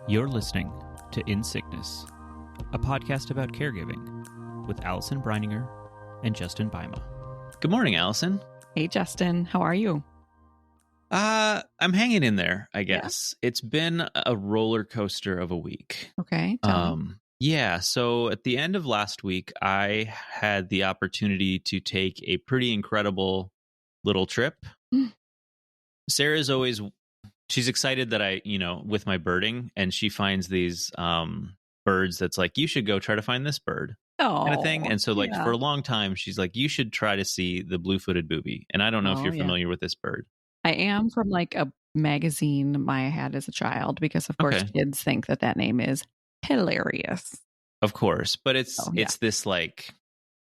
You're listening to In Sickness, a podcast about caregiving with Allison Breininger and Justin Bima. Good morning, Allison. Hey, Justin. How are you? I'm hanging in there, I guess. Yeah. It's been a roller coaster of a week. Okay. Tell me. Yeah. So at the end of last week, I had the opportunity to take a pretty incredible little trip. Sarah's always, she's excited that I, with my birding, and she finds these birds that's like, you should go try to find this bird. Kind of thing. And so for a long time, she's like, you should try to see the blue-footed booby. And I don't know if you're familiar with this bird. I am, from like a magazine Maya had as a child, because of course kids think that name is hilarious. Of course. But it's this like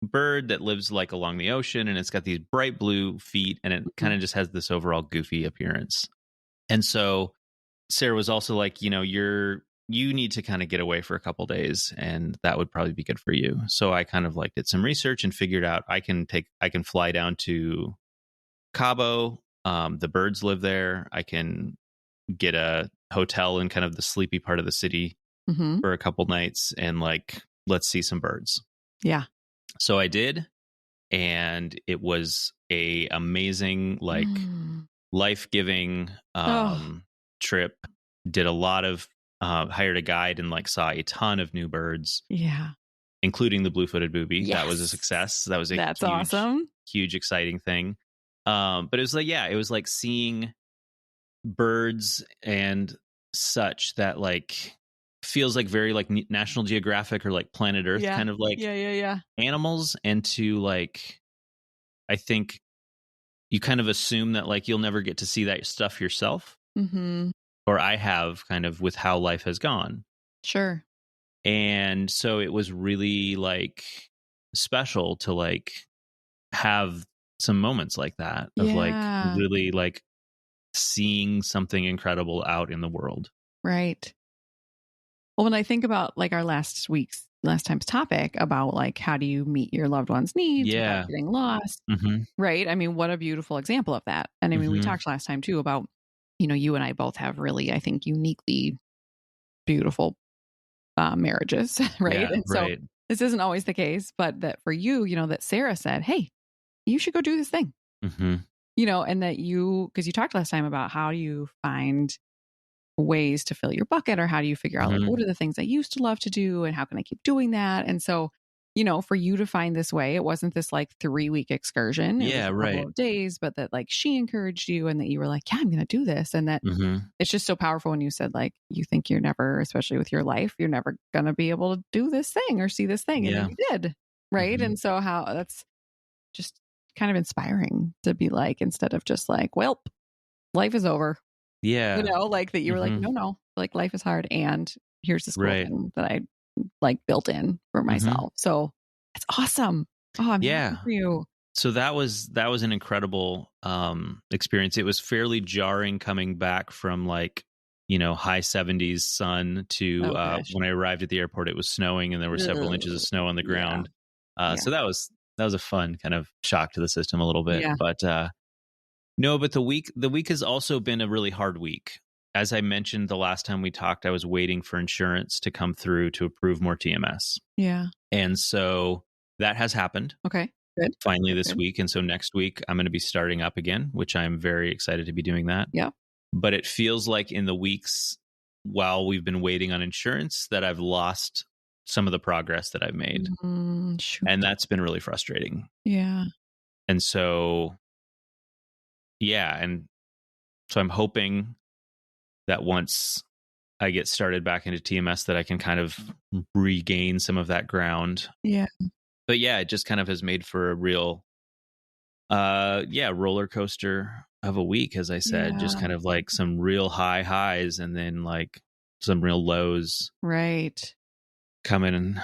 bird that lives like along the ocean, and it's got these bright blue feet, and it kind of just has this overall goofy appearance. And so Sarah was also like, you need to kind of get away for a couple days, and that would probably be good for you. So I kind of like did some research and figured out I can fly down to Cabo. The birds live there. I can get a hotel in kind of the sleepy part of the city for a couple nights, and let's see some birds. Yeah. So I did, and it was a amazing, life-giving trip. Did a lot of hired a guide and saw a ton of new birds. Yeah. Including the blue-footed booby. Yes. That was a success. That's awesome. Huge, exciting thing. But it was it was like seeing birds and such that feels like very National Geographic or Planet Earth kind of animals. And to I think you kind of assume that you'll never get to see that stuff yourself. Mm-hmm. Or I have, kind of with how life has gone. Sure. And so it was really special to have some moments like that of really seeing something incredible out in the world. Right. Well, when I think about our last time's topic about how do you meet your loved one's needs without getting lost, right? I mean, what a beautiful example of that. And I mean, we talked last time too about, you and I both have really, I think, uniquely beautiful marriages, right? Yeah, and so this isn't always the case, but that for you, that Sarah said, hey, you should go do this thing, and that because you talked last time about how do you find ways to fill your bucket, or how do you figure out what are the things I used to love to do, and how can I keep doing that? And so, for you to find this way, it wasn't this 3-week excursion. It was a couple of days, but that she encouraged you, and that you were like, yeah, I'm going to do this. And that it's just so powerful when you said you think you're never, especially with your life, you're never going to be able to do this thing or see this thing. And then you did. Right. And so how that's just kind of inspiring to be instead of just well, life is over. Yeah. That you were no, life is hard, and here's this cool thing that I built in for myself. So it's awesome. Oh, I'm happy for you. So that was an incredible experience. It was fairly jarring coming back from high 70s sun to when I arrived at the airport, it was snowing, and there were several inches of snow on the ground. So that was a fun kind of shock to the system a little bit. Yeah. But no, but the week has also been a really hard week. As I mentioned the last time we talked, I was waiting for insurance to come through to approve more TMS. Yeah. And so that has happened. Okay, good. Finally this week. And so next week I'm going to be starting up again, which I'm very excited to be doing that. Yeah. But it feels like in the weeks while we've been waiting on insurance that I've lost some of the progress that I've made. Sure. And that's been really frustrating. Yeah. And so, and so I'm hoping that once I get started back into TMS that I can kind of regain some of that ground. Yeah. But it just kind of has made for a real, roller coaster of a week, as I said, just kind of some real high highs, and then some real lows. Right. Coming and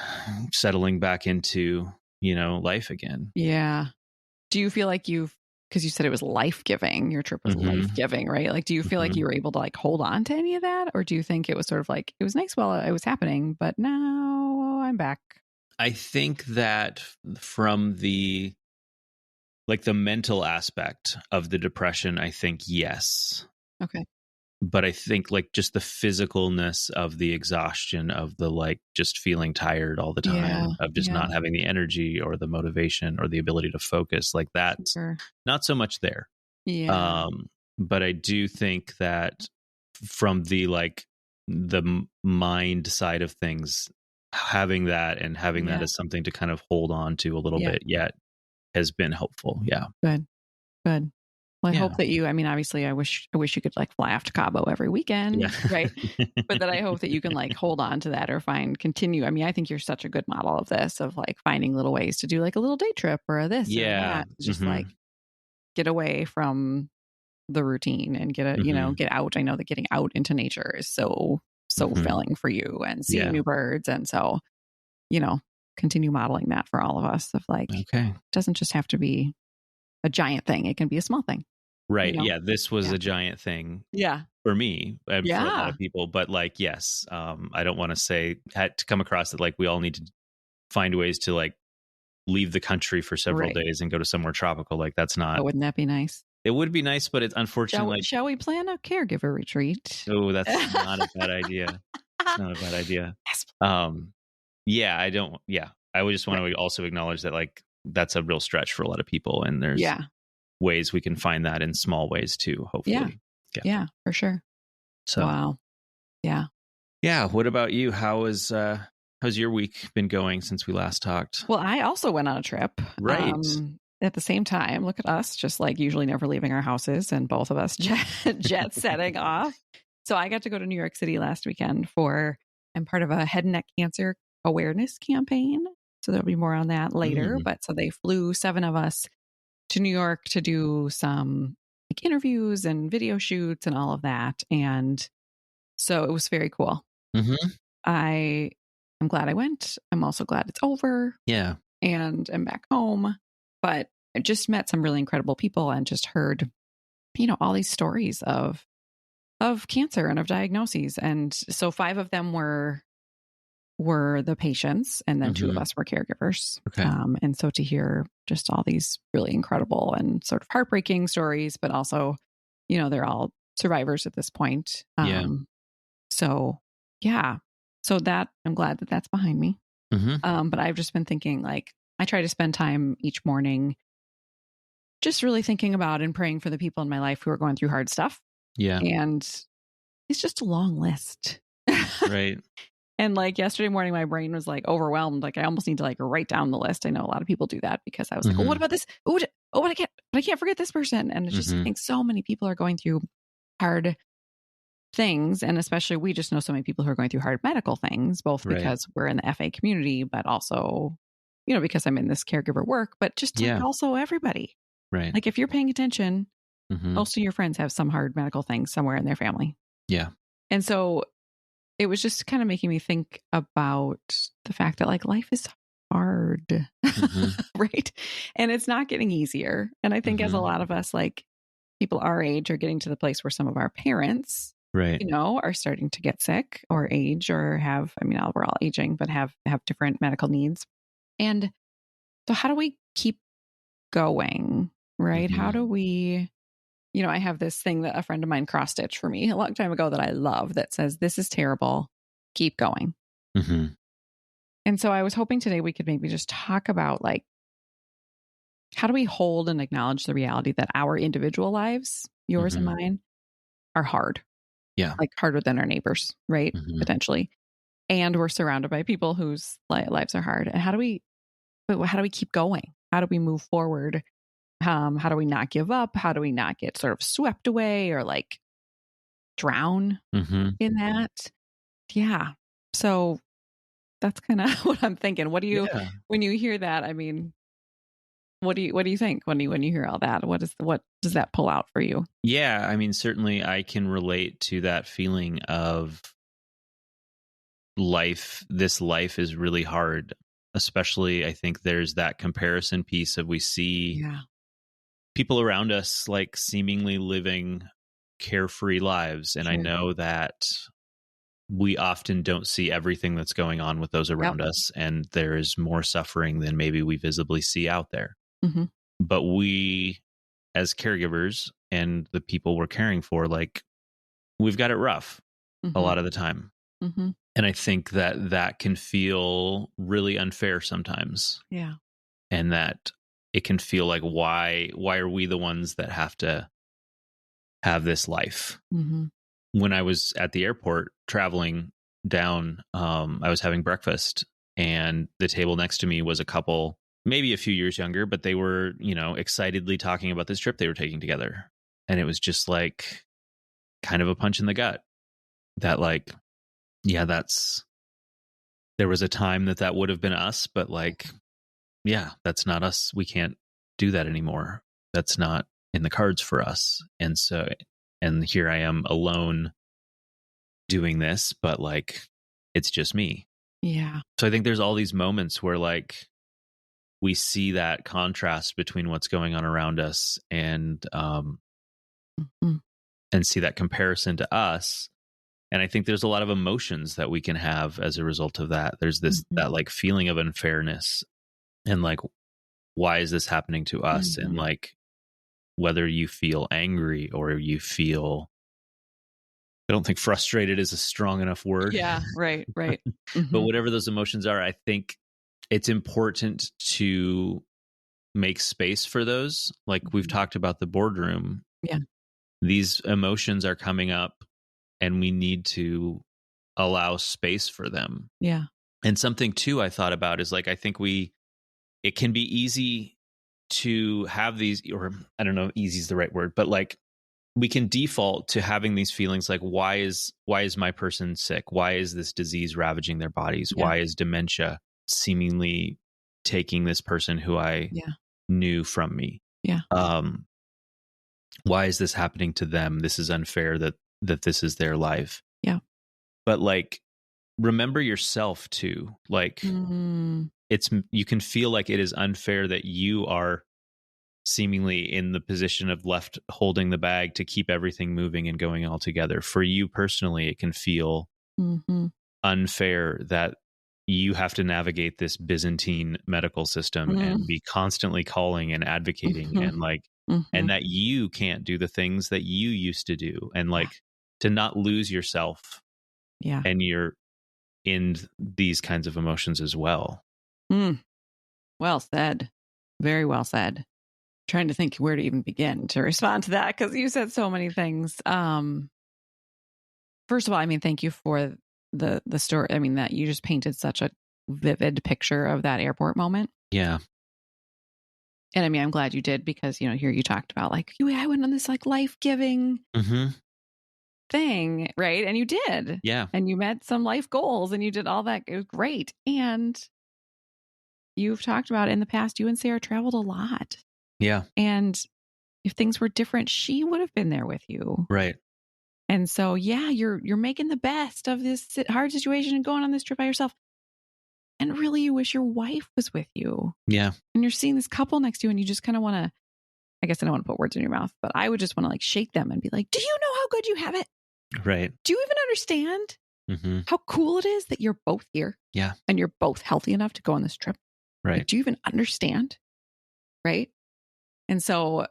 settling back into, life again. Yeah. Do you feel like because you said it was life-giving, your trip was life-giving, right? Do you feel like you were able to hold on to any of that? Or do you think it was sort of it was nice while it was happening, but now I'm back? I think that from the the mental aspect of the depression, I think yes. Okay. but I think like just the physicalness of the exhaustion of the like just feeling tired all the time, of just not having the energy or the motivation or the ability to focus, like that's not so much there. But I do think that from the like the mind side of things, having that and having that as something to kind of hold on to a little bit yet has been helpful. Yeah. Good. Well, I hope that I mean, obviously I wish you could like fly off to Cabo every weekend, right? But that I hope that you can like hold on to that or continue. I mean, I think you're such a good model of this, of like finding little ways to do like a little day trip or a this or that. Just like get away from the routine and get get out. I know that getting out into nature is so filling for you, and seeing new birds. And so, continue modeling that for all of us, of like, it doesn't just have to be a giant thing. It can be a small thing. Right. Yeah. This was a giant thing. Yeah. For me and for a lot of people, but like, yes, I don't want to say had to come across that like we all need to find ways to like leave the country for several days and go to somewhere tropical. Like that's not. But wouldn't that be nice? It would be nice, but it's unfortunately. Shall we plan a caregiver retreat? Oh, that's not a bad idea. It's not a bad idea. Yeah, I don't. Yeah, I would just want to also acknowledge that like that's a real stretch for a lot of people, and there's ways we can find that in small ways too. Hopefully, yeah, for sure. So, wow, yeah. What about you? How's your week been going since we last talked? Well, I also went on a trip. Right. At the same time, look at us, just like usually never leaving our houses, and both of us jet setting off. So I got to go to New York City last weekend I'm part of a head and neck cancer awareness campaign. So there'll be more on that later. But so they flew 7 of us to New York to do some like interviews and video shoots and all of that. And so it was very cool. I'm glad I went. I'm also glad it's over. Yeah. And I'm back home. But I just met some really incredible people and just heard, all these stories of cancer and of diagnoses. And so 5 of them were the patients, and then 2 of us were caregivers. Okay. And so to hear just all these really incredible and sort of heartbreaking stories, but also, they're all survivors at this point. So that I'm glad that that's behind me. But I've just been thinking, like, I try to spend time each morning just really thinking about and praying for the people in my life who are going through hard stuff. Yeah. And it's just a long list. Right. And like yesterday morning, my brain was like overwhelmed. Like I almost need to like write down the list. I know a lot of people do that because I was like, oh, what about this? Oh, but I can't forget this person. And it's just, I think so many people are going through hard things. And especially we just know so many people who are going through hard medical things, both because we're in the FA community, but also, because I'm in this caregiver work, but just like also everybody. Right. Like if you're paying attention, most of your friends have some hard medical things somewhere in their family. Yeah. And so it was just kind of making me think about the fact that like life is hard, right? And it's not getting easier. And I think as a lot of us, like people our age are getting to the place where some of our parents, are starting to get sick or age or have, we're all aging, but have different medical needs. And so how do we keep going, right? How do we, I have this thing that a friend of mine cross-stitched for me a long time ago that I love that says, this is terrible, keep going. And so I was hoping today we could maybe just talk about like, how do we hold and acknowledge the reality that our individual lives, yours and mine, are hard. Yeah. Like harder than our neighbors, right? Potentially. And we're surrounded by people whose lives are hard. And how do we keep going? How do we move forward? How do we not give up? How do we not get sort of swept away or like drown in that? Yeah. So that's kind of what I'm thinking. What do you, when you hear that, what do you think when you hear all that? What does that pull out for you? Yeah. Certainly I can relate to that feeling of life. This life is really hard. Especially, I think there's that comparison piece of we see people around us like seemingly living carefree lives. And I know that we often don't see everything that's going on with those around us. And there is more suffering than maybe we visibly see out there. But we, as caregivers and the people we're caring for, like we've got it rough a lot of the time. And I think that can feel really unfair sometimes. Yeah. And that it can feel like, why are we the ones that have to have this life? When I was at the airport traveling down, I was having breakfast, and the table next to me was a couple, maybe a few years younger, but they were, excitedly talking about this trip they were taking together. And it was just like kind of a punch in the gut that, like, yeah, there was a time that would have been us, but like, yeah, that's not us. We can't do that anymore. That's not in the cards for us. And here I am alone doing this, but like, it's just me. Yeah. So I think there's all these moments where like we see that contrast between what's going on around us and see that comparison to us. And I think there's a lot of emotions that we can have as a result of that. There's that like feeling of unfairness, and like, why is this happening to us? And like, whether you feel angry or you feel, I don't think frustrated is a strong enough word. Yeah, right. But whatever those emotions are, I think it's important to make space for those. Like we've talked about the boardroom. Yeah. These emotions are coming up, and we need to allow space for them. Yeah. And something too I thought about is like, I think it can be easy to have these, or I don't know, easy is the right word, but like we can default to having these feelings like, why is my person sick? Why is this disease ravaging their bodies? Yeah. Why is dementia seemingly taking this person who I knew from me? Yeah. Why is this happening to them? This is unfair that this is their life. Yeah. But like, remember yourself too. Like you can feel like it is unfair that you are seemingly in the position of left holding the bag to keep everything moving and going all together. For you personally, it can feel unfair that you have to navigate this Byzantine medical system and be constantly calling and advocating and like, and that you can't do the things that you used to do, and like to not lose yourself. Yeah. And you're in these kinds of emotions as well. Well said. Very well said. Trying to think where to even begin to respond to that, because you said so many things. First of all, I mean, thank you for the story. I mean, that you just painted such a vivid picture of that airport moment. Yeah. And I mean, I'm glad you did, because, here you talked about like, I went on this like life-giving thing, right? And you did. Yeah. And you met some life goals and you did all that. It was great. And you've talked about in the past, you and Sarah traveled a lot. Yeah. And if things were different, she would have been there with you. Right. And so, yeah, you're making the best of this hard situation and going on this trip by yourself. And really, you wish your wife was with you. Yeah. And you're seeing this couple next to you, and you just kind of want to, I guess I don't want to put words in your mouth, but I would just want to like shake them and be like, do you know how good you have it? Right. Do you even understand how cool it is that you're both here? Yeah. And you're both healthy enough to go on this trip? Right. Like, do you even understand? Right. And so,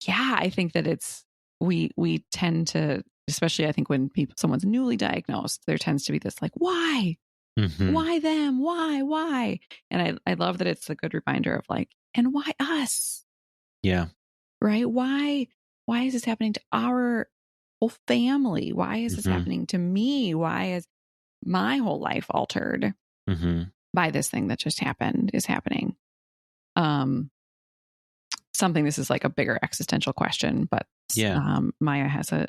yeah, I think that we tend to, especially I think when someone's newly diagnosed, there tends to be this like, why? Why them? Why? And I love that it's a good reminder of like, and why us? Yeah. Right? Why is this happening to our whole family? Why is this happening to me? Why is my whole life altered by this thing that just is happening? This is like a bigger existential question, but Maya has a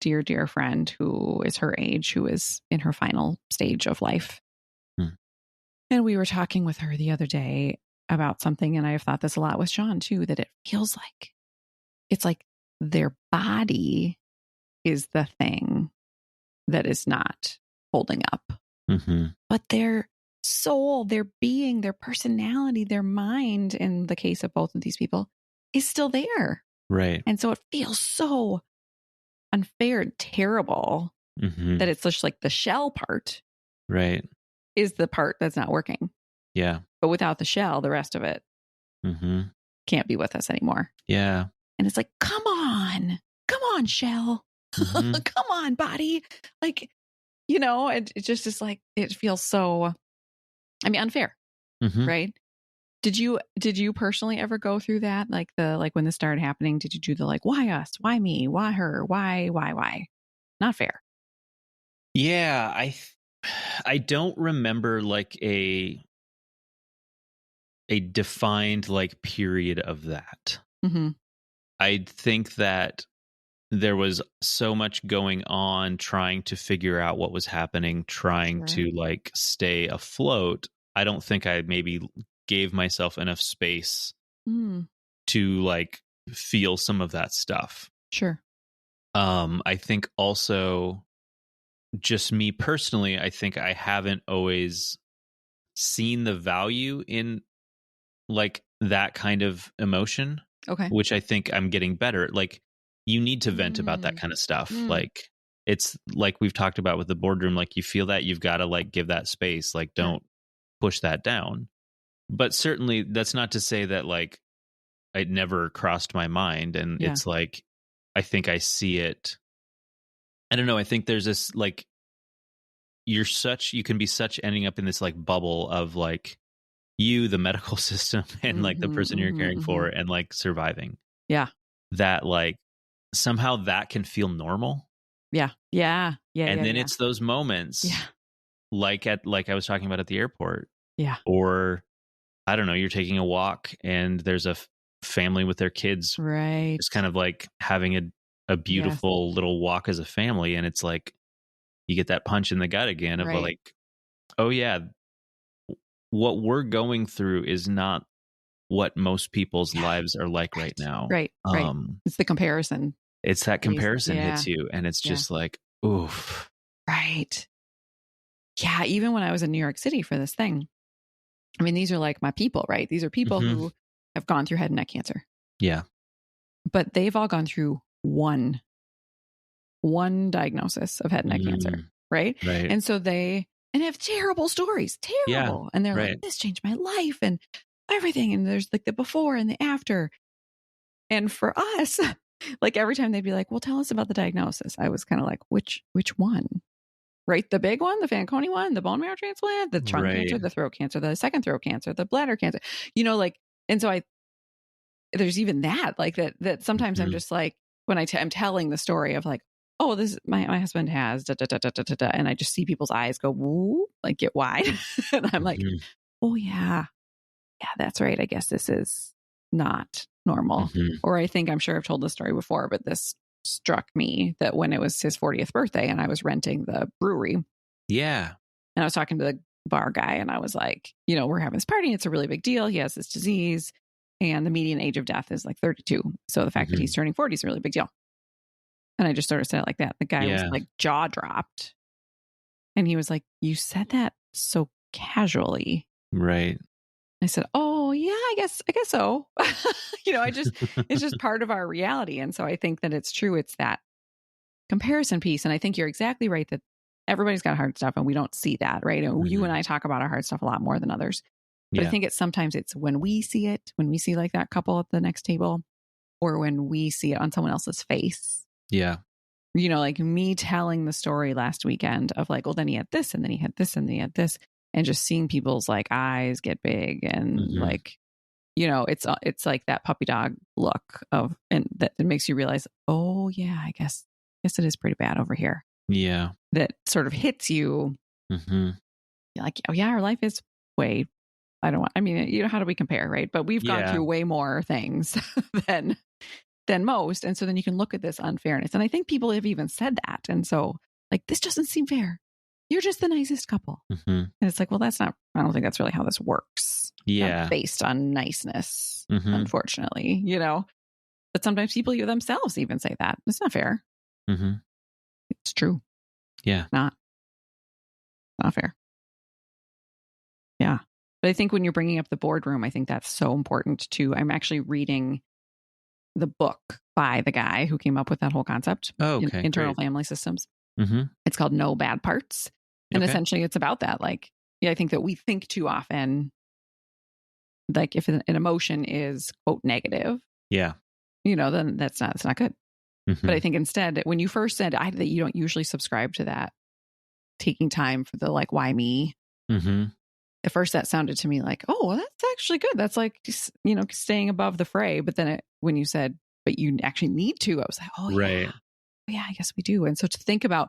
dear friend who is her age, who is in her final stage of life. And we were talking with her the other day about something, and I have thought this a lot with Sean too, that it feels like it's like their body is the thing that is not holding up, but their soul, their being, their personality, their mind, in the case of both of these people, is still there. Right. And so it feels so unfair and terrible that it's just like the shell part is the part that's not working. Yeah. But without the shell, the rest of it can't be with us anymore. Yeah. And it's like, come on, shell. Come on, body. Like, you know, it just is like, it feels so, I mean, unfair. Right. Did you personally ever go through that? Like when this started happening, did you do the like, why us? Why me? Why her? Why? Not fair. Yeah. I don't remember like a defined like period of that. I think that there was so much going on trying to figure out what was happening, trying to like stay afloat. I don't think I maybe gave myself enough space to like feel some of that stuff. Sure. I think also just me personally, I think I haven't always seen the value in like that kind of emotion. Okay. Which I think I'm getting better. Like, you need to vent about that kind of stuff. Like, it's like we've talked about with the boardroom, like you feel that you've got to like give that space, like don't push that down. But certainly that's not to say that like it never crossed my mind. And it's like, I think I see it. I don't know. I think there's this like, you can be such ending up in this like bubble of like you, the medical system, and like the person you're caring for and like surviving. Yeah. That like somehow that can feel normal. Yeah. And then it's those moments like I was talking about at the airport. Yeah. Or I don't know, you're taking a walk and there's a family with their kids. Right. It's kind of like having a beautiful little walk as a family. And it's like, you get that punch in the gut again of like, oh yeah, what we're going through is not what most people's lives are like right now. Right. It's the comparison. It's that comparison hits you, and it's just like, oof. Right. Yeah. Even when I was in New York City for this thing, I mean, these are like my people, right? These are people who have gone through head and neck cancer. Yeah. But they've all gone through one diagnosis of head and neck cancer, right? And so they have terrible stories, terrible. And they're like, this changed my life and everything. And there's like the before and the after. And for us, like every time they'd be like, well, tell us about the diagnosis. I was kind of like, which one? Right? The big one, the Fanconi one, the bone marrow transplant, the trunk cancer, the throat cancer, the second throat cancer, the bladder cancer, you know, like, and so there's even that, like that sometimes I'm just like, when I'm telling the story of like, oh, this my husband has da, da, da, da, da, da, da, and I just see people's eyes go, woo, like get wide. And I'm like, oh yeah, that's right. I guess this is not normal. Or I'm sure I've told this story before, but this struck me that when it was his 40th birthday and I was renting the brewery. Yeah. And I was talking to the bar guy and I was like, you know, we're having this party. It's a really big deal. He has this disease and the median age of death is like 32. So the fact that he's turning 40 is a really big deal. And I just sort of said it like that. The guy was like jaw dropped. And he was like, you said that so casually. Right. I said, oh yeah, I guess so. You know, it's just part of our reality. And so I think that it's true. It's that comparison piece. And I think you're exactly right that everybody's got hard stuff and we don't see that, right? And you and I talk about our hard stuff a lot more than others. But I think sometimes it's when we see it, when we see like that couple at the next table, or when we see it on someone else's face. Yeah. You know, like me telling the story last weekend of like, well, then he had this and then he had this and then he had this. And just seeing people's like eyes get big and like, you know, it's like that puppy dog look of, and that it makes you realize, oh yeah, I guess it is pretty bad over here. Yeah. That sort of hits you. You're like, oh yeah, our life is way, you know, how do we compare, right? But we've gone through way more things than most. And so then you can look at this unfairness. And I think people have even said that. And so like, this doesn't seem fair. You're just the nicest couple. And it's like, well, I don't think that's really how this works. Yeah. Based on niceness, unfortunately, you know, but sometimes people themselves even say that it's not fair. It's true. Yeah. Not fair. Yeah. But I think when you're bringing up the boardroom, I think that's so important too. I'm actually reading the book by the guy who came up with that whole concept. Oh, okay. Internal family systems. It's called No Bad Parts. And essentially it's about that. Like, I think that we think too often, like if an emotion is quote negative, you know, then it's not good. But I think instead, when you first said that you don't usually subscribe to that, taking time for the like, why me? At first that sounded to me like, oh, well, that's actually good. That's like, you know, staying above the fray. But then when you said, but you actually need to, I was like, oh, yeah, I guess we do. And so to think about,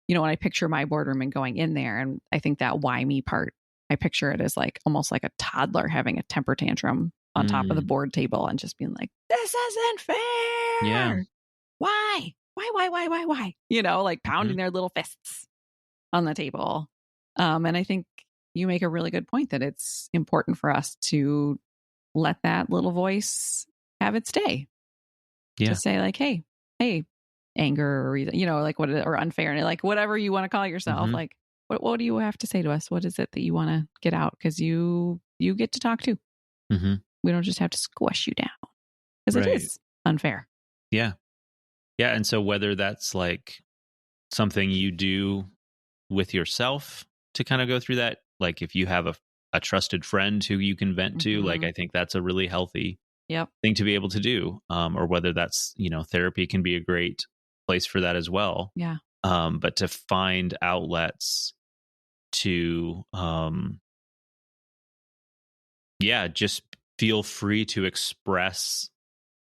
you know, when I picture my boardroom and going in there, and I think that why me part, I picture it as like almost like a toddler having a temper tantrum on top of the board table and just being like, this isn't fair. Yeah. Why? Why? You know, like pounding their little fists on the table. And I think you make a really good point that it's important for us to let that little voice have its day. Yeah. To say like, hey, anger or reason, you know, like what, or unfairness, like whatever you want to call yourself. Like, what do you have to say to us? What is it that you want to get out? Because you get to talk too. We don't just have to squash you down because it is unfair. Yeah. Yeah. And so whether that's like something you do with yourself to kind of go through that, like if you have a trusted friend who you can vent to, like I think that's a really healthy thing to be able to do. Or whether that's, you know, therapy can be a great place for that as well. Yeah. But to find outlets to, just feel free to express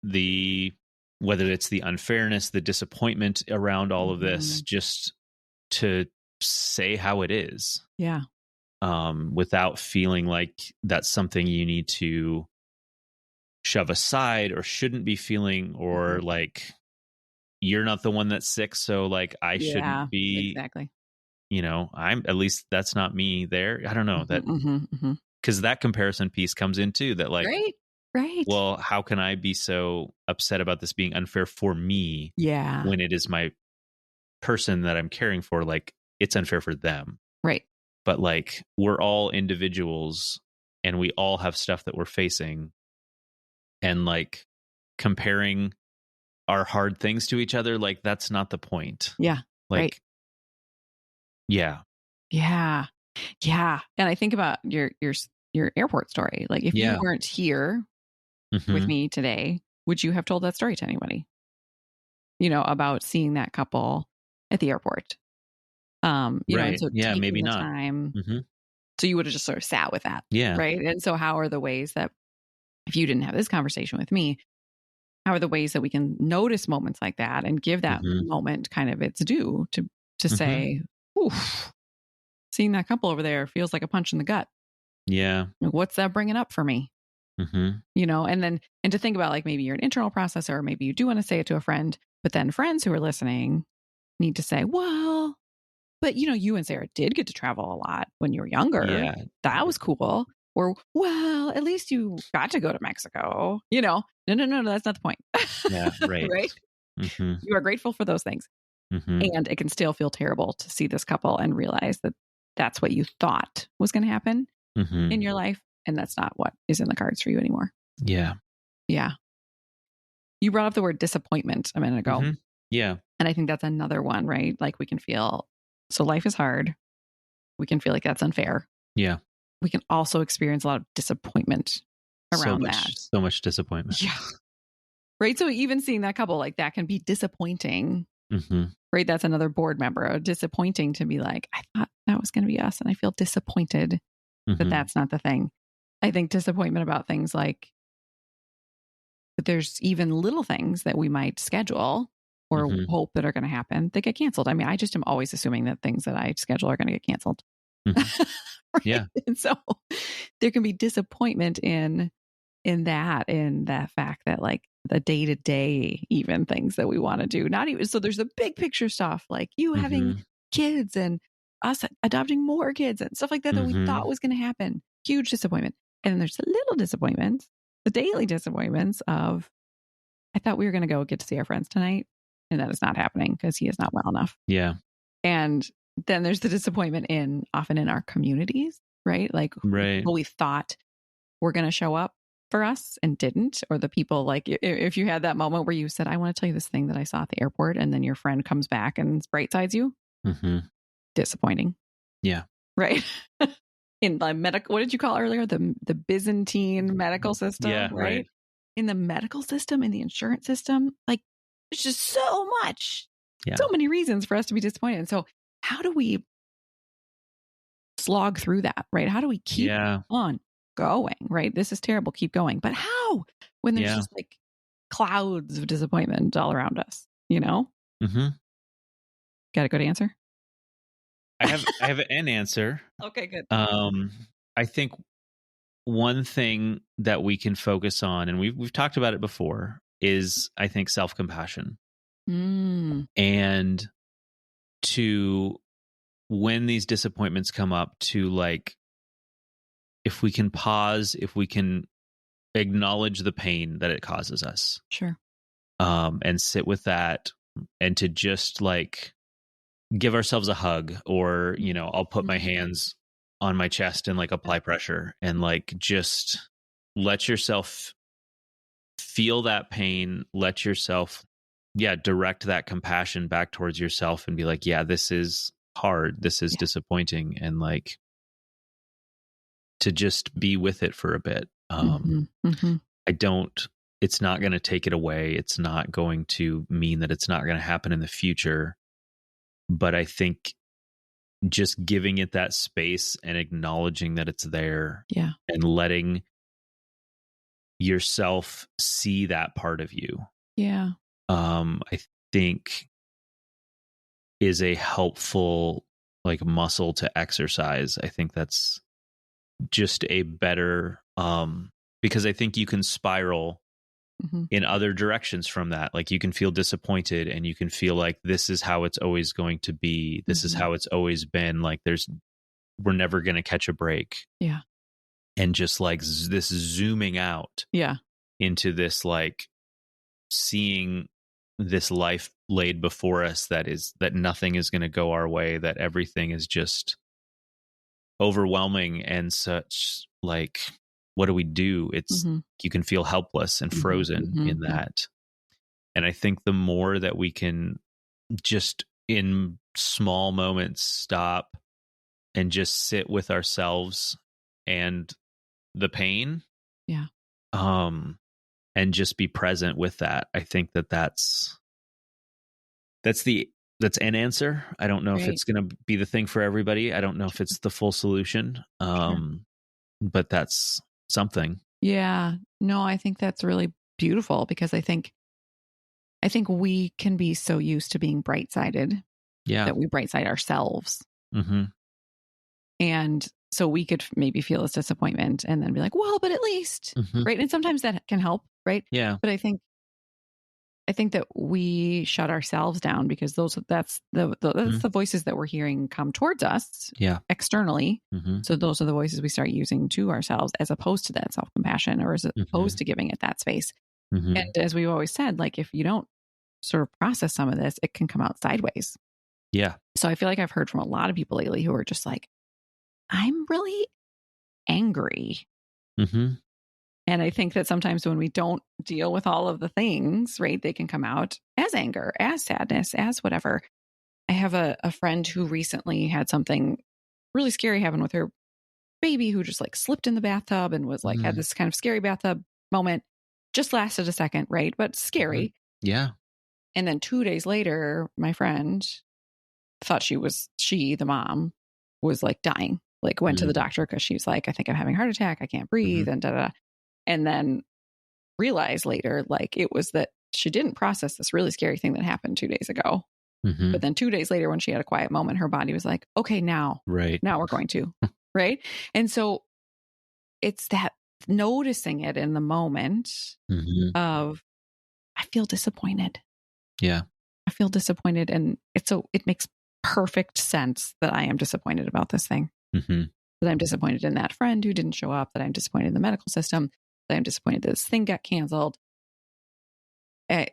whether it's the unfairness, the disappointment around all of this, just to say how it is. Yeah. Without feeling like that's something you need to shove aside or shouldn't be feeling, or like you're not the one that's sick, so like I shouldn't be. Exactly. You know, at least that's not me there. I don't know that, because that comparison piece comes in too, that like, right. Well, how can I be so upset about this being unfair for me? Yeah. When it is my person that I'm caring for, like it's unfair for them. Right. But like, we're all individuals and we all have stuff that we're facing, and like comparing our hard things to each other, like that's not the point. Yeah. Like, Yeah. And I think about your airport story. Like if you weren't here with me today, would you have told that story to anybody? You know, about seeing that couple at the airport. You know, and so maybe not. Time, so you would have just sort of sat with that. Yeah. Right. And so how are the ways that, if you didn't have this conversation with me, how are the ways that we can notice moments like that and give that moment kind of its due to say, oof, seeing that couple over there feels like a punch in the gut. Yeah. What's that bringing up for me? You know, and to think about like maybe you're an internal processor, or maybe you do want to say it to a friend, but then friends who are listening need to say, well, but you know, you and Sarah did get to travel a lot when you were younger. Yeah. That was cool. Or, well, at least you got to go to Mexico. You know, no, that's not the point. Yeah, right. Right? You are grateful for those things. And it can still feel terrible to see this couple and realize that that's what you thought was going to happen in your life. And that's not what is in the cards for you anymore. Yeah. Yeah. You brought up the word disappointment a minute ago. Yeah. And I think that's another one, right? Like we can feel, so life is hard. We can feel like that's unfair. Yeah. We can also experience a lot of disappointment around that. So much disappointment. Yeah. Right. So even seeing that couple, like that can be disappointing. Right. That's another board member. Disappointing to be like, I thought that was going to be us. And I feel disappointed that that's not the thing. I think disappointment about things like that there's even little things that we might schedule or hope that are going to happen that get canceled. I mean, I just am always assuming that things that I schedule are going to get canceled. Right? Yeah. And so there can be disappointment in that fact that like the day-to-day even things that we want to do, not even, so there's the big picture stuff like you having kids and us adopting more kids and stuff like that we thought was going to happen. Huge disappointment. And then there's the little disappointments, the daily disappointments of, I thought we were going to go get to see our friends tonight, and that is not happening because he is not well enough. Yeah. And then there's the disappointment often in our communities, right? Like people we thought were going to show up for us and didn't, or the people like if you had that moment where you said, I want to tell you this thing that I saw at the airport, and then your friend comes back and bright sides you. Disappointing. Yeah. Right. In the medical, what did you call earlier? The Byzantine medical system, yeah, right? In the medical system, in the insurance system, like It's just so much, so many reasons for us to be disappointed. And so how do we slog through that, right? How do we keep on going, right? This is terrible. Keep going. But how? When there's just like clouds of disappointment all around us, you know? Mm-hmm. Got a good answer? I have an answer. Okay, good. I think one thing that we can focus on, and we've talked about it before, is I think self-compassion. And to, when these disappointments come up, to like, if we can pause, if we can acknowledge the pain that it causes us. Sure. And sit with that, and to just like give ourselves a hug, or, you know, I'll put my hands on my chest and like apply pressure, and like just let yourself feel that pain, let yourself direct that compassion back towards yourself and be like, yeah, this is hard, this is disappointing, and like to just be with it for a bit. It's not going to take it away, it's not going to mean that it's not going to happen in the future, but I think just giving it that space and acknowledging that it's there, and letting yourself see that part of you, I think is a helpful like muscle to exercise. I think that's just a better, because I think you can spiral in other directions from that. Like you can feel disappointed, and you can feel like this is how it's always going to be. This is how it's always been. Like we're never going to catch a break. Yeah. And just like this zooming out into this, like seeing this life laid before us that nothing is going to go our way, that everything is just overwhelming and such. Like, what do we do? It's you can feel helpless and frozen in that. And I think the more that we can just in small moments stop and just sit with ourselves and the pain, and just be present with that, I think that's an answer. I don't know if it's going to be the thing for everybody. I don't know if it's the full solution. But that's something. Yeah. No, I think that's really beautiful, because I think we can be so used to being bright-sided that we bright-side ourselves. And so we could maybe feel this disappointment and then be like, well, but at least, right? And sometimes that can help, right? Yeah. But I think that we shut ourselves down, because that's the voices that we're hearing come towards us externally. So those are the voices we start using to ourselves, as opposed to that self-compassion, or as opposed to giving it that space. And as we've always said, like if you don't sort of process some of this, it can come out sideways. Yeah. So I feel like I've heard from a lot of people lately who are just like, I'm really angry. And I think that sometimes when we don't deal with all of the things, right, they can come out as anger, as sadness, as whatever. I have a friend who recently had something really scary happen with her baby, who just like slipped in the bathtub and was like, had this kind of scary bathtub moment. Just lasted a second, right? But scary. Yeah. And then 2 days later, my friend thought the mom was like dying, like went to the doctor because she was like, I think I'm having a heart attack. I can't breathe. And and then realized later, like it was that she didn't process this really scary thing that happened 2 days ago. But then 2 days later, when she had a quiet moment, her body was like, okay, now we're going to, right. And so it's that noticing it in the moment of, I feel disappointed. Yeah. I feel disappointed. And it makes perfect sense that I am disappointed about this thing, that I'm disappointed in that friend who didn't show up, that I'm disappointed in the medical system, that I'm disappointed that this thing got canceled, that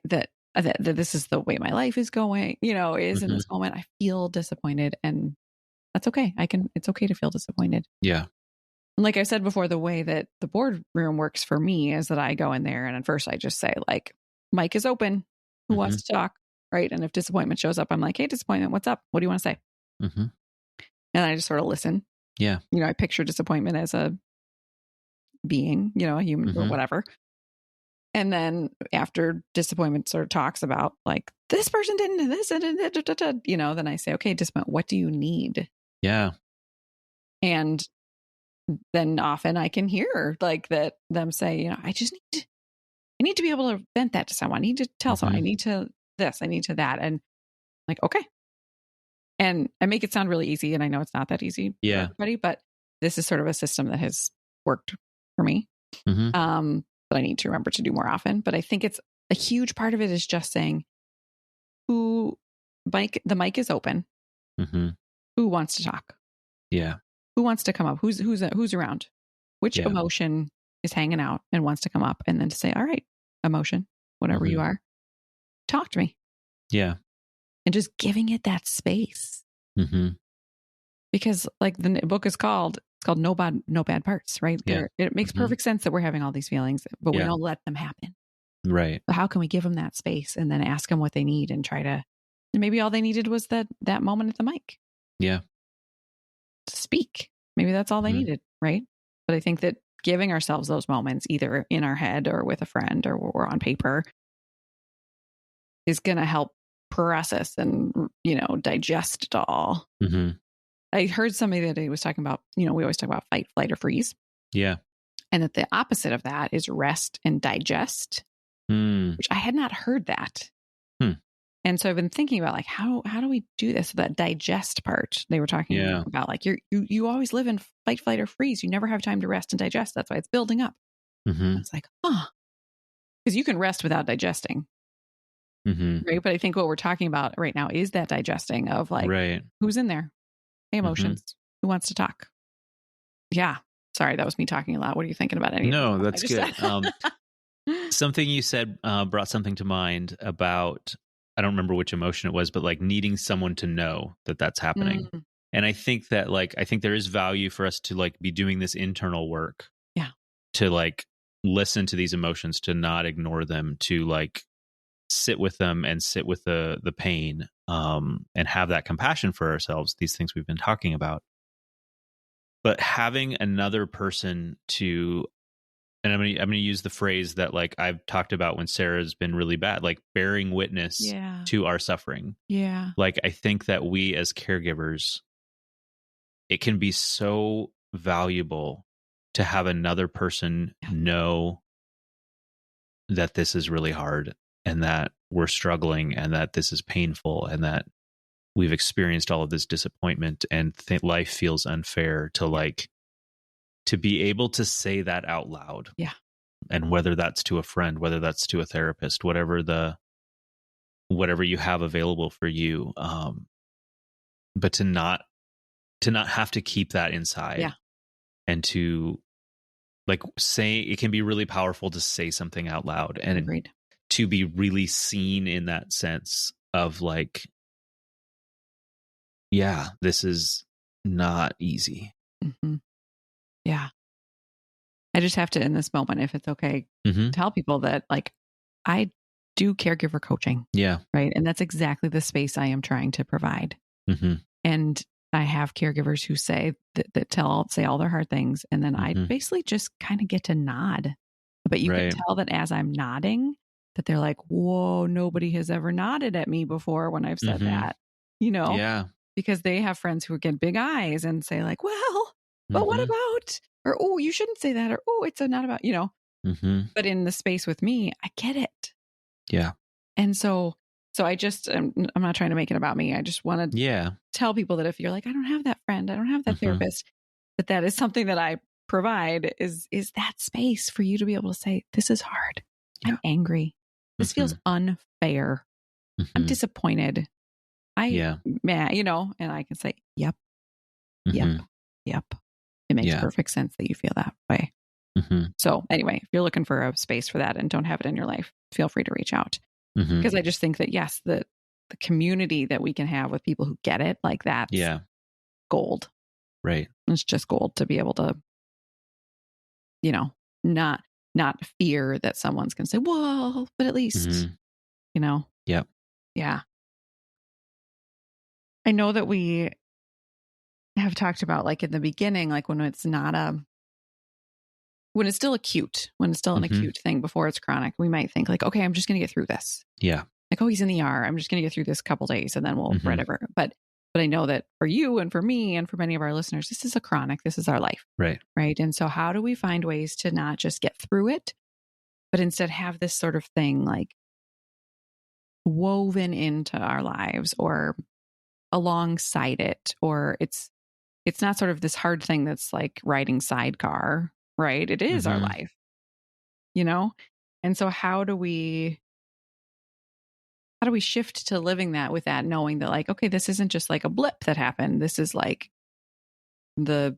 this is the way my life is going, is in this moment. I feel disappointed, and that's okay. It's okay to feel disappointed. Yeah. And like I said before, the way that the boardroom works for me is that I go in there and at first I just say like, mic is open. Who wants to talk? Right. And if disappointment shows up, I'm like, hey, disappointment, what's up? What do you want to say? And I just sort of listen. Yeah. I picture disappointment as a being, a human or whatever. And then after disappointment sort of talks about like, this person didn't this, then I say, okay, disappointment, what do you need? Yeah. And then often I can hear like that them say, I need to be able to vent that to someone. I need to tell someone, I need to this, I need to that. And like, okay. And I make it sound really easy. And I know it's not that easy for everybody, but this is sort of a system that has worked for me. But I need to remember to do more often. But I think it's a huge part of it is just saying the mic is open. Who wants to talk? Yeah. Who wants to come up? Who's around? Which emotion is hanging out and wants to come up? And then to say, all right, emotion, whatever you are, talk to me. Yeah. And just giving it that space. Because like the book is called No Bad Parts, right? Yeah. It makes perfect sense that we're having all these feelings, but we don't let them happen. Right. So how can we give them that space and then ask them what they need and try to, and maybe all they needed was that moment at the mic. Yeah. To speak. Maybe that's all they needed, right? But I think that giving ourselves those moments, either in our head or with a friend or on paper, is going to help process and, digest it all. I heard somebody the other day was talking about, we always talk about fight, flight, or freeze. Yeah. And that the opposite of that is rest and digest, which I had not heard that. And so I've been thinking about like, how do we do this? So that digest part they were talking about, like you always live in fight, flight, or freeze. You never have time to rest and digest. That's why it's building up. It's like, because you can rest without digesting. Right. But I think what we're talking about right now is that digesting of like, who's in there? Hey, emotions. Who wants to talk? Yeah. Sorry, that was me talking a lot. What are you thinking about? No, that's good. Something you said brought something to mind about, I don't remember which emotion it was, but like needing someone to know that that's happening. And I think that there is value for us to like be doing this internal work. Yeah. To like listen to these emotions, to not ignore them, to like sit with them and sit with the pain, and have that compassion for ourselves, these things we've been talking about. But having another person to, and I'm going to use the phrase that like I've talked about when Sarah's been really bad, like bearing witness to our suffering. Yeah. Like I think that we as caregivers, it can be so valuable to have another person know that this is really hard and that we're struggling and that this is painful and that we've experienced all of this disappointment and life feels unfair, to like, to be able to say that out loud. Yeah. And whether that's to a friend, whether that's to a therapist, whatever you have available for you. But to not have to keep that inside. Yeah. And to like say, it can be really powerful to say something out loud and to be really seen in that sense of like, yeah, this is not easy. Yeah. I just have to, in this moment, if it's okay, tell people that like I do caregiver coaching. Yeah. Right. And that's exactly the space I am trying to provide. And I have caregivers who say that say all their hard things. And then I basically just kind of get to nod. But you can tell that as I'm nodding, that they're like, whoa, nobody has ever nodded at me before when I've said that, Yeah. Because they have friends who get big eyes and say like, well, but what about, or, oh, you shouldn't say that, or, oh, it's not about, but in the space with me, I get it. Yeah. And so I just, I'm not trying to make it about me. I just want to tell people that if you're like, I don't have that friend, I don't have that therapist, that is something that I provide is that space for you to be able to say, this is hard. I'm angry. This feels unfair. I'm disappointed. And I can say, yep. It makes perfect sense that you feel that way. So anyway, if you're looking for a space for that and don't have it in your life, feel free to reach out. Because I just think that, yes, the community that we can have with people who get it, like that's gold. Right. It's just gold to be able to, not fear that someone's going to say, well, but at least, Yep. Yeah. I know that we have talked about like in the beginning, like when it's not when it's still acute, when it's still an acute thing before it's chronic, we might think like, okay, I'm just going to get through this. Yeah. Like, oh, he's in the ER. I'm just going to get through this couple days and then we'll whatever. But I know that for you and for me and for many of our listeners, this is a chronic, this is our life. Right. Right. And so how do we find ways to not just get through it, but instead have this sort of thing like woven into our lives or alongside it, or it's not sort of this hard thing that's like riding sidecar, right? It is our life, And so how do we shift to living that with that, knowing that like, okay, this isn't just like a blip that happened. This is like the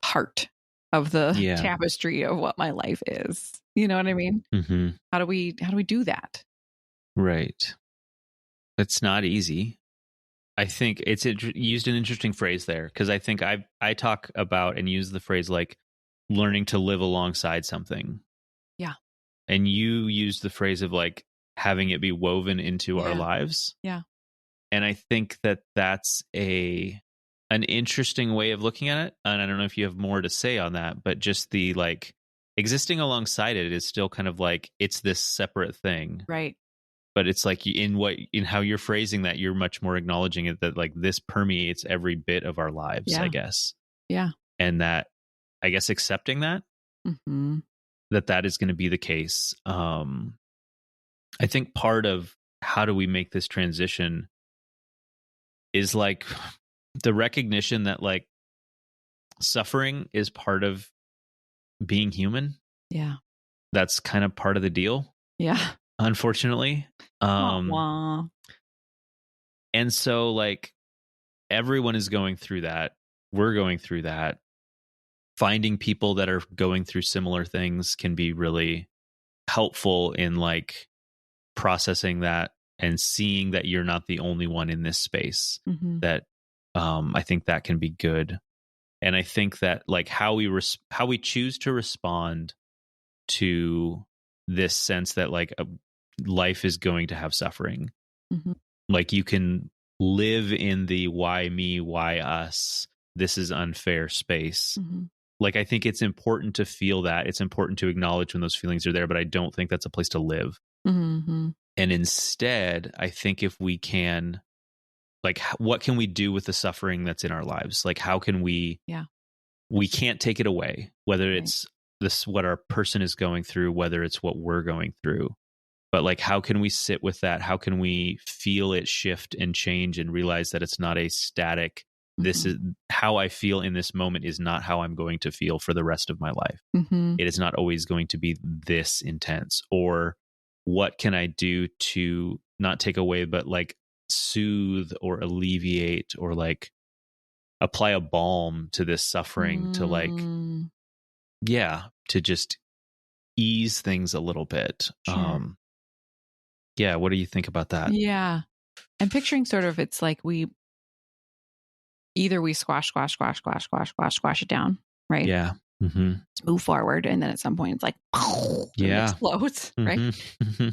part of the tapestry of what my life is. You know what I mean? Mm-hmm. How do we do that? Right. It's not easy. I think it's used an interesting phrase there because I think I talk about and use the phrase like learning to live alongside something. Yeah. And you use the phrase of like having it be woven into our lives. Yeah. And I think that that's an interesting way of looking at it. And I don't know if you have more to say on that, but just the like existing alongside it is still kind of like it's this separate thing. Right. But it's like in how you're phrasing that, you're much more acknowledging it that like this permeates every bit of our lives, I guess. Yeah. And that, I guess, accepting that, that is going to be the case. I think part of how do we make this transition is like the recognition that like suffering is part of being human. Yeah. That's kind of part of the deal. Yeah. Unfortunately. And so like everyone is going through that. We're going through that. Finding people that are going through similar things can be really helpful in like processing that and seeing that you're not the only one in this space. That I think that can be good. And I think that like how we choose to respond to this sense that like life is going to have suffering. Like you can live in the why me, why us, this is unfair space. Like I think it's important to feel that. It's important to acknowledge when those feelings are there, but I don't think that's a place to live. And instead, I think if we can, like, what can we do with the suffering that's in our lives? Like, how can we can't take it away, whether it's what our person is going through, whether it's what we're going through. But like, how can we sit with that? How can we feel it shift and change and realize that it's not a static, this is how I feel in this moment is not how I'm going to feel for the rest of my life. It is not always going to be this intense. Or what can I do to not take away, but like soothe or alleviate or like apply a balm to this suffering to like, to just ease things a little bit. Sure. What do you think about that? Yeah. I'm picturing sort of, it's like we squash it down, right? Yeah. Let's move forward. And then at some point it's like, it explodes, right?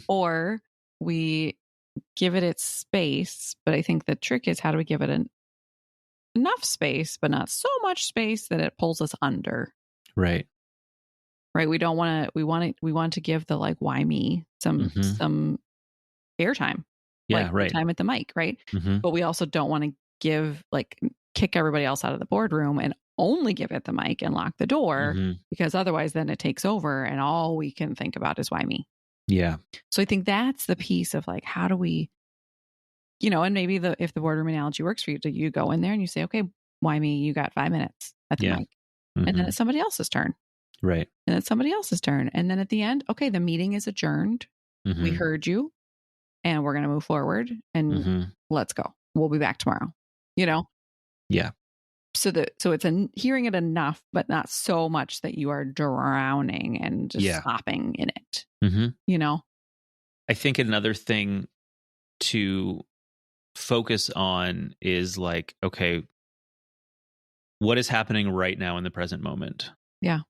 Or we give it its space. But I think the trick is how do we give it enough space, but not so much space that it pulls us under. Right. Right. We want to give the like, why me some airtime. Yeah. Right. Time at the mic. Right. But we also don't want to kick everybody else out of the boardroom and only give it the mic and lock the door because otherwise then it takes over and all we can think about is why me. Yeah. So I think that's the piece of like, how do we, and maybe if the boardroom analogy works for you, you go in there and you say, okay, why me? You got 5 minutes at the mic. And then it's somebody else's turn. Right. And it's somebody else's turn. And then at the end, okay, the meeting is adjourned. We heard you and we're going to move forward and let's go. We'll be back tomorrow, Yeah. So it's hearing it enough, but not so much that you are drowning and just stopping in it, I think another thing to focus on is like, okay, what is happening right now in the present moment? Yeah.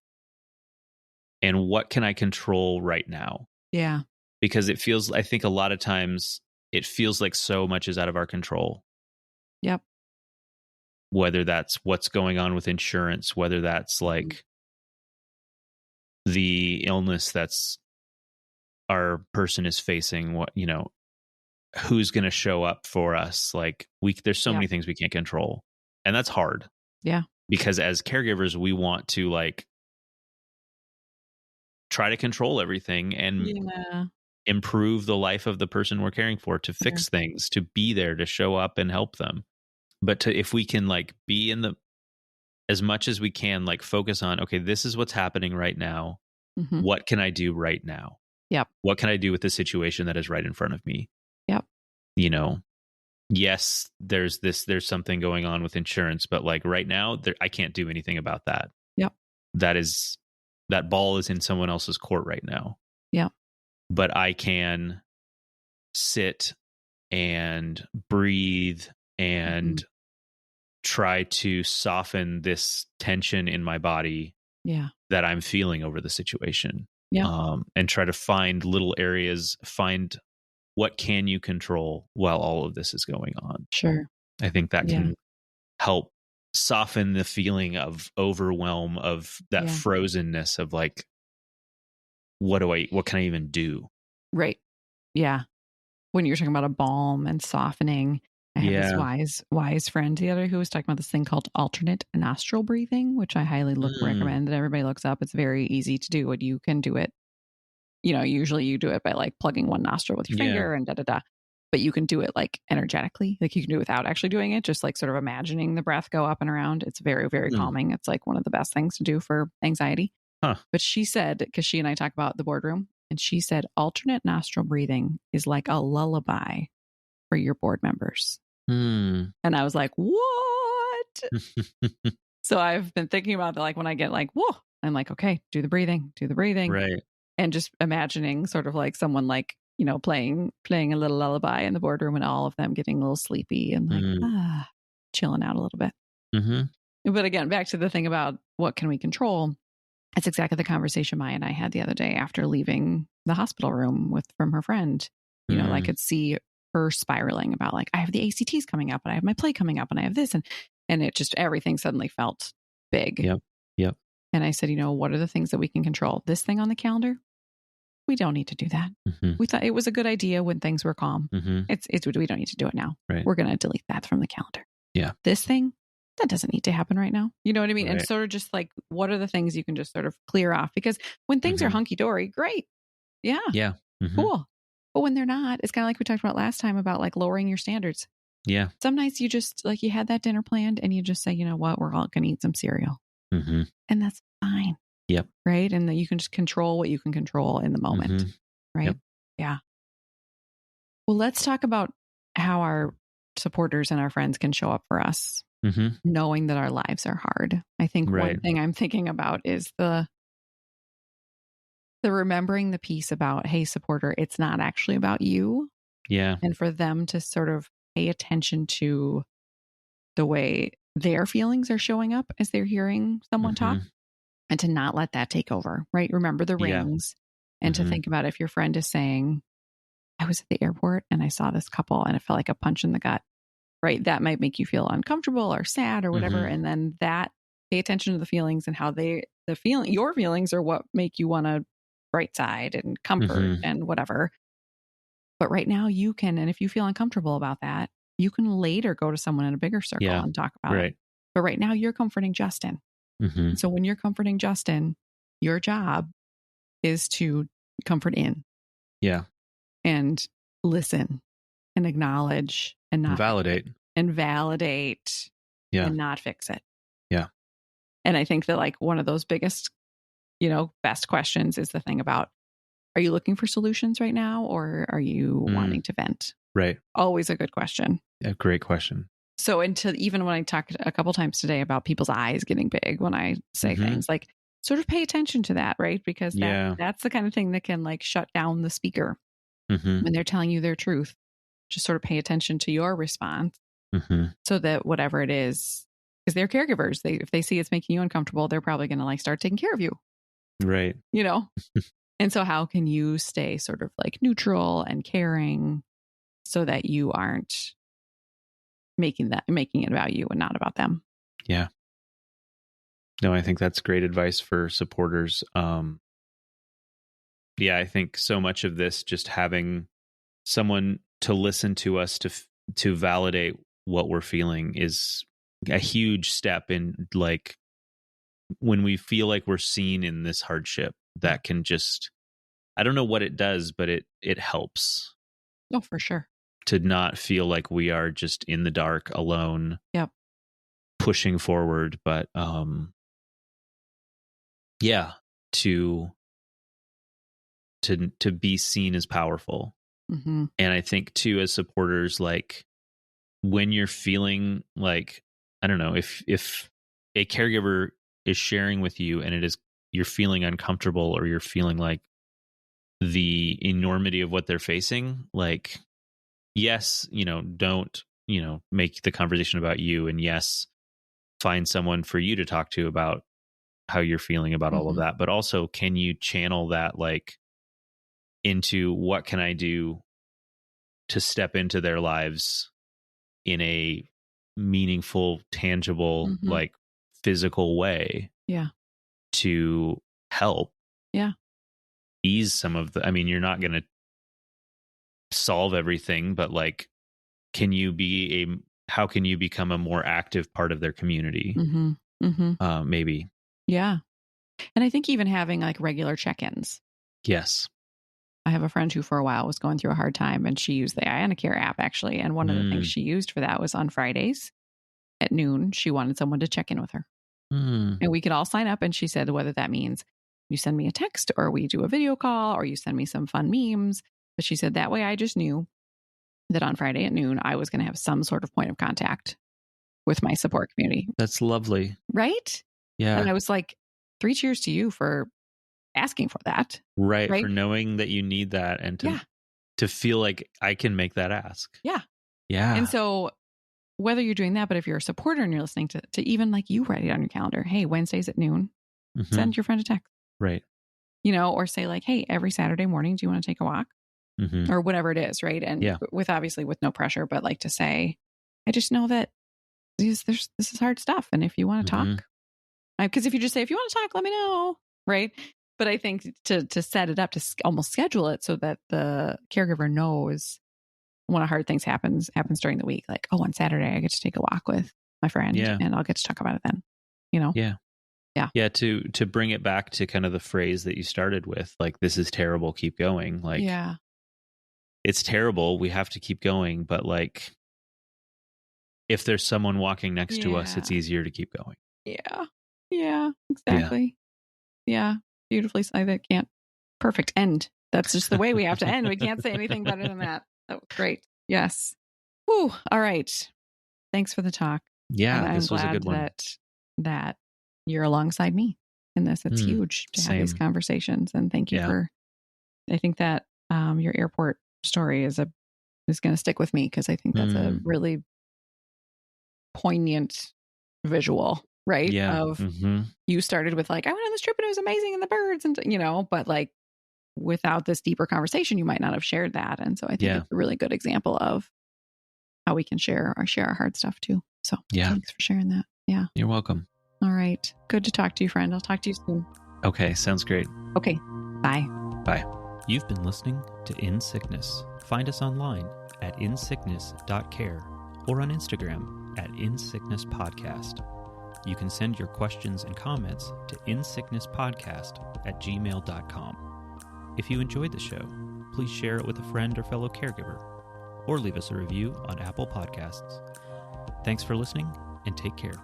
And what can I control right now? Yeah. Because I think a lot of times it feels like so much is out of our control. Yep. Whether that's what's going on with insurance, whether that's like the illness that's our person is facing, what, who's going to show up for us. Like there's so many things we can't control, and that's hard. Yeah. Because as caregivers, we want to like try to control everything and improve the life of the person we're caring for, to fix things, to be there, to show up and help them. But if we can like be as much as we can, like focus on, okay, this is what's happening right now. Mm-hmm. What can I do right now? Yep. What can I do with the situation that is right in front of me? Yep. Yes, there's something going on with insurance, but like right now, I can't do anything about that. Yep. That ball is in someone else's court right now. Yeah. But I can sit and breathe and try to soften this tension in my body that I'm feeling over the situation. Yeah. And try to find little areas, find what can you control while all of this is going on. Sure. I think that can help soften the feeling of overwhelm, of that frozenness of like, what can I even do? Right. Yeah. When you're talking about a balm and softening, I have this wise friend the other who was talking about this thing called alternate nostril breathing, which I highly recommend that everybody looks up. It's very easy to do, and you can do it. Usually you do it by like plugging one nostril with your finger and but you can do it like energetically. Like you can do it without actually doing it, just like sort of imagining the breath go up and around. It's very, very calming. It's like one of the best things to do for anxiety. Huh. But she said, because she and I talk about the boardroom, and she said alternate nostril breathing is like a lullaby for your board members. And I was like, what? So I've been thinking about that. Like when I get like, whoa, I'm like, okay, do the breathing. Right. And just imagining sort of like someone like, playing a little lullaby in the boardroom, and all of them getting a little sleepy and like, chilling out a little bit. Mm-hmm. But again, back to the thing about what can we control. It's exactly the conversation Maya and I had the other day after leaving the hospital room from her friend. I could see her spiraling about like, I have the ACTs coming up and I have my play coming up and I have this. And it just, everything suddenly felt big. Yep. And I said, what are the things that we can control? This thing on the calendar, we don't need to do that. Mm-hmm. We thought it was a good idea when things were calm. Mm-hmm. We don't need to do it now. Right. We're going to delete that from the calendar. Yeah. This thing, that doesn't need to happen right now. You know what I mean? Right. And sort of just like, what are the things you can just sort of clear off? Because when things are hunky-dory, great. Yeah. Yeah. Mm-hmm. Cool. But when they're not, it's kind of like we talked about last time about like lowering your standards. Yeah. Some nights you just like, you had that dinner planned and you just say, you know what, we're all going to eat some cereal. Mm-hmm. And that's fine. Yep. Right. And then you can just control what you can control in the moment. Mm-hmm. Right. Yep. Yeah. Well, let's talk about how our supporters and our friends can show up for us, knowing that our lives are hard. I think one thing I'm thinking about is the remembering the piece about, hey, supporter, it's not actually about you. Yeah. And for them to sort of pay attention to the way their feelings are showing up as they're hearing someone talk, and to not let that take over, right? Remember the rings, and to think about if your friend is saying, I was at the airport and I saw this couple and it felt like a punch in the gut, right? That might make you feel uncomfortable or sad or whatever. And then pay attention to the feelings and how your feelings are what make you want to bright side and comfort and whatever. But right now you can, and if you feel uncomfortable about that, you can later go to someone in a bigger circle and talk about it. But right now you're comforting Justin. So when you're comforting Justin, your job is to comfort in. Yeah. And listen and acknowledge and not validate. Yeah. And not fix it. Yeah. And I think that like one of those biggest, best questions is the thing about, are you looking for solutions right now or are you wanting to vent? Right. Always a good question. A great question. So even when I talked a couple times today about people's eyes getting big when I say things, like sort of pay attention to that, right? Because that's the kind of thing that can like shut down the speaker when they're telling you their truth. Just sort of pay attention to your response so that whatever it is, because they're caregivers, if they see it's making you uncomfortable, they're probably going to like start taking care of you. Right. And so how can you stay sort of like neutral and caring so that you aren't making it about you and not about them? Yeah. No, I think that's great advice for supporters. I think so much of this, just having someone to listen to us to validate what we're feeling, is a huge step in, like, when we feel like we're seen in this hardship, that can just, I don't know what it does, but it helps. Oh, for sure. To not feel like we are just in the dark alone. Yep. Pushing forward, but to be seen as powerful. Mm-hmm. And I think too, as supporters, like, when you're feeling like, I don't know, if a caregiver is sharing with you and you're feeling uncomfortable, or you're feeling like the enormity of what they're facing, like, yes, don't, make the conversation about you, and yes, find someone for you to talk to about how you're feeling about all of that. But also, can you channel that, like, into what can I do to step into their lives in a meaningful, tangible, like, physical way? Yeah. To help. Yeah. Ease some of the, I mean, you're not going to solve everything, but, like, how can you become a more active part of their community? Maybe. Yeah. And I think even having, like, regular check-ins. Yes. I have a friend who for a while was going through a hard time, and she used the Care app, actually. And one of the things she used for that was on Fridays at noon, she wanted someone to check in with her. And we could all sign up. And she said, whether that means you send me a text, or we do a video call, or you send me some fun memes. But she said that way I just knew that on Friday at noon, I was going to have some sort of point of contact with my support community. That's lovely. Right? Yeah. And I was like, 3 cheers to you for asking for that. Right. For knowing that you need that, and to feel like I can make that ask. Yeah. Yeah. And so whether you're doing that, but if you're a supporter and you're listening to even, like, you write it on your calendar, hey, Wednesdays at noon, send your friend a text. Right. Or say, like, hey, every Saturday morning, do you want to take a walk? Or whatever it is. Right. And with no pressure, but, like, to say, I just know that this is hard stuff. And if you want to talk, because if you just say, if you want to talk, let me know. Right. But I think to set it up, to almost schedule it so that the caregiver knows when a hard things happens during the week, like, oh, on Saturday, I get to take a walk with my friend and I'll get to talk about it then, Yeah. Yeah. Yeah. To bring it back to kind of the phrase that you started with, like, this is terrible, keep going. Like, it's terrible, we have to keep going. But, like, if there's someone walking next to us, it's easier to keep going. Yeah. Yeah, exactly. Yeah. Beautifully said. That can't perfect end. That's just the way we have to end. We can't say anything better than that. That was great. Yes. Whew. All right. Thanks for the talk. Yeah, this was a good one. That you're alongside me in this. It's huge to have these conversations. And thank you for, I think that your airport story is going to stick with me, because I think that's a really poignant visual, right? Yeah. Of you started with, like, I went on this trip and it was amazing, and the birds, and but, like, without this deeper conversation, you might not have shared that. And so I think it's a really good example of how we can share our hard stuff too. So thanks for sharing that. Yeah. You're welcome. All right. Good to talk to you, friend. I'll talk to you soon. Okay. Sounds great. Okay. Bye. Bye. You've been listening to In Sickness. Find us online at insickness.care or on Instagram at insicknesspodcast. You can send your questions and comments to insicknesspodcast@gmail.com. If you enjoyed the show, please share it with a friend or fellow caregiver, or leave us a review on Apple Podcasts. Thanks for listening, and take care.